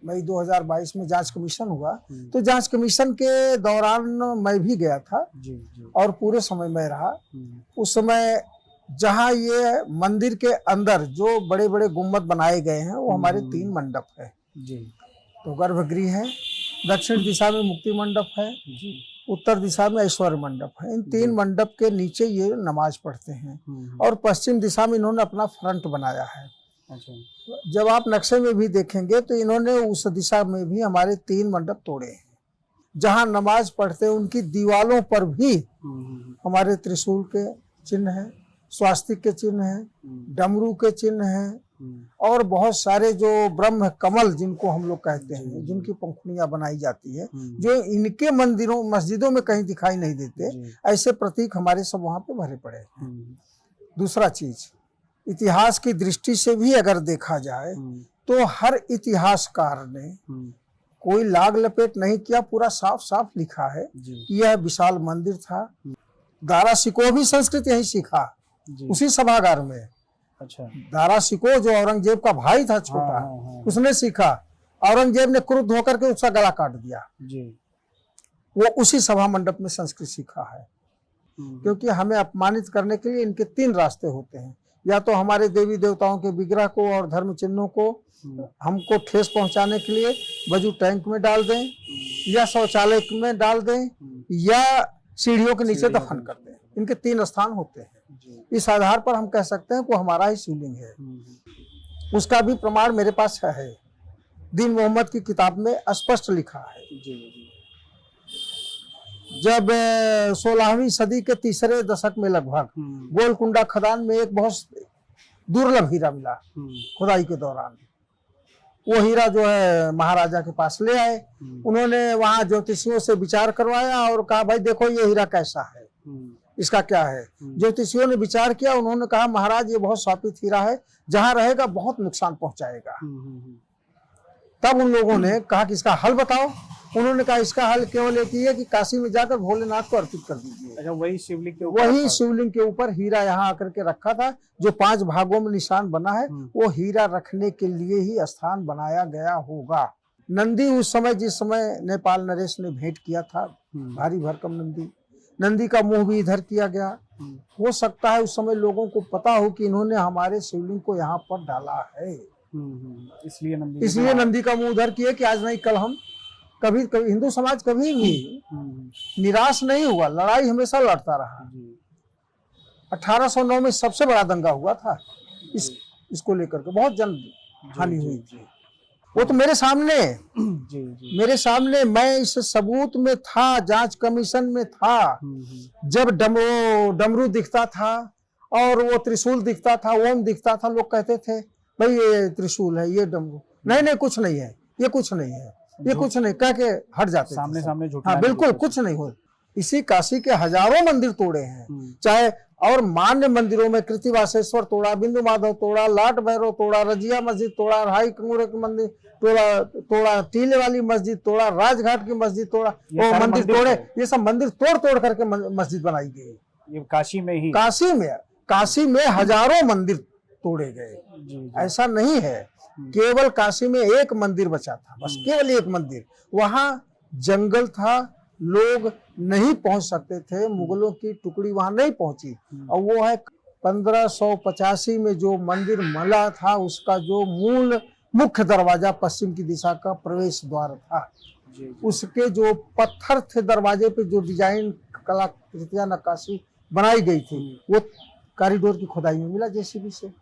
मई 2022 में जांच कमीशन हुआ, तो जांच कमीशन के दौरान मैं भी गया था और पूरे समय मैं रहा। उस समय जहां ये मंदिर के अंदर जो बड़े बड़े गुम्बद बनाए गए हैं वो हमारे 3 मंडप है। तो गर्भगृह है, दक्षिण दिशा में मुक्ति मंडप है, उत्तर दिशा में ऐश्वर्य मंडप है। इन 3 मंडप के नीचे ये नमाज पढ़ते हैं और पश्चिम दिशा में इन्होंने अपना फ्रंट बनाया है। जब आप नक्शे में भी देखेंगे तो इन्होंने उस दिशा में भी हमारे 3 मंडप तोड़े हैं। जहां नमाज पढ़ते हैं उनकी दीवालों पर भी हमारे त्रिशूल के चिन्ह हैं, स्वास्तिक के चिन्ह हैं, डमरू के चिन्ह हैं और बहुत सारे जो ब्रह्म कमल जिनको हम लोग कहते हैं, जिनकी पंखुड़ियां बनाई जाती है, जो इनके मंदिरों मस्जिदों में कहीं दिखाई नहीं देते, ऐसे प्रतीक हमारे सब वहां पे भरे पड़े हैं। दूसरा चीज, इतिहास की दृष्टि से भी अगर देखा जाए तो हर इतिहासकार ने कोई लाग लपेट नहीं किया, पूरा साफ साफ लिखा है कि यह विशाल मंदिर था। दारा शिकोह भी संस्कृत यही सीखा, उसी सभागार में। अच्छा। दारा शिकोह जो औरंगजेब का भाई था छोटा, उसने सीखा। औरंगजेब ने क्रुद्ध होकर के उसका गला काट दिया, वो उसी सभा मंडप में संस्कृत सीखा है। क्योंकि हमें अपमानित करने के लिए इनके 3 रास्ते होते हैं, या तो हमारे देवी देवताओं के विग्रह को और धर्म चिन्हों को हमको ठेस पहुंचाने के लिए वजू टैंक में डाल दें, या शौचालय में डाल दें, या सीढ़ियों के नीचे दफन कर दें। इनके 3 स्थान होते हैं। इस आधार पर हम कह सकते हैं कि वो हमारा ही शिवलिंग है। उसका भी प्रमाण मेरे पास है, दीन मोहम्मद की किताब में स्पष्ट लिखा है। जब 16वीं सदी के तीसरे दशक में लगभग गोलकुंडा खदान में एक बहुत दुर्लभ हीरा मिला खुदाई के दौरान। वो हीरा जो है महाराजा के पास ले आए। उन्होंने वहां ज्योतिषियों से विचार करवाया और कहा भाई देखो ये हीरा कैसा है, इसका क्या है। ज्योतिषियों ने विचार किया, उन्होंने कहा महाराज ये बहुत शापित हीरा है, जहां रहेगा बहुत नुकसान पहुंचाएगा। तब उन लोगों ने कहा कि इसका हल बताओ। उन्होंने कहा इसका हल केवल एक ही है कि काशी में जाकर भोलेनाथ को अर्पित कर दीजिए। अच्छा, वही शिवलिंग के ऊपर हीरा यहाँ आकर के रखा था, जो 5 भागों में निशान बना है, वो हीरा रखने के लिए ही स्थान बनाया गया होगा। नंदी उस समय, जिस समय नेपाल नरेश ने भेंट किया था, भारी भरकम नंदी का मुंह भी इधर किया गया। हो सकता है उस समय लोगों को पता हो कि इन्होंने हमारे शिवलिंग को यहाँ पर डाला है, इसलिए नंदी का मुंह उधर किया कि आज नहीं कल हम कभी हिंदू समाज कभी भी निराश नहीं हुआ, लड़ाई हमेशा लड़ता रहा। 1809 में सबसे बड़ा दंगा हुआ था इसको लेकर के, बहुत जन हानि हुई थी। वो तो मेरे सामने मैं इस सबूत में था, जांच कमीशन में था। जब डमरू दिखता था और वो त्रिशूल दिखता था, ओम दिखता था, लोग कहते थे भाई ये त्रिशूल है, ये डमरू नहीं कुछ नहीं है, ये कुछ नहीं है, ये कुछ नहीं, कह के हट जाते सामने झूठ। हाँ बिल्कुल कुछ नहीं हो। इसी काशी के हजारों मंदिर तोड़े हैं, चाहे और मान्य मंदिरों में कृतिवासेश्वर तोड़ा, बिंदु माधव तोड़ा, लाट भैरव तोड़ा, रजिया मस्जिद तोड़ा, राई कंगूरे की मंदिर तोड़ा, टीले वाली मस्जिद तोड़ा, राजघाट की मस्जिद तोड़ा, वो मंदिर तोड़े। ये सब मंदिर तोड़ करके मस्जिद बनाई गई। ये काशी में हजारों मंदिर तोड़े गए। ऐसा नहीं है, केवल काशी में एक मंदिर बचा था, बस केवल एक मंदिर। वहां जंगल था, लोग नहीं पहुंच सकते थे, मुगलों की टुकड़ी वहां नहीं पहुंची। और वो है 1585 में जो मंदिर मला था, उसका जो मुख्य दरवाजा पश्चिम की दिशा का प्रवेश द्वार था, उसके जो पत्थर थे दरवाजे पे, जो डिजाइन कलाकृतियां नक्काशी बनाई गई थी, वो कॉरिडोर की खुदाई में मिला जेसीबी से।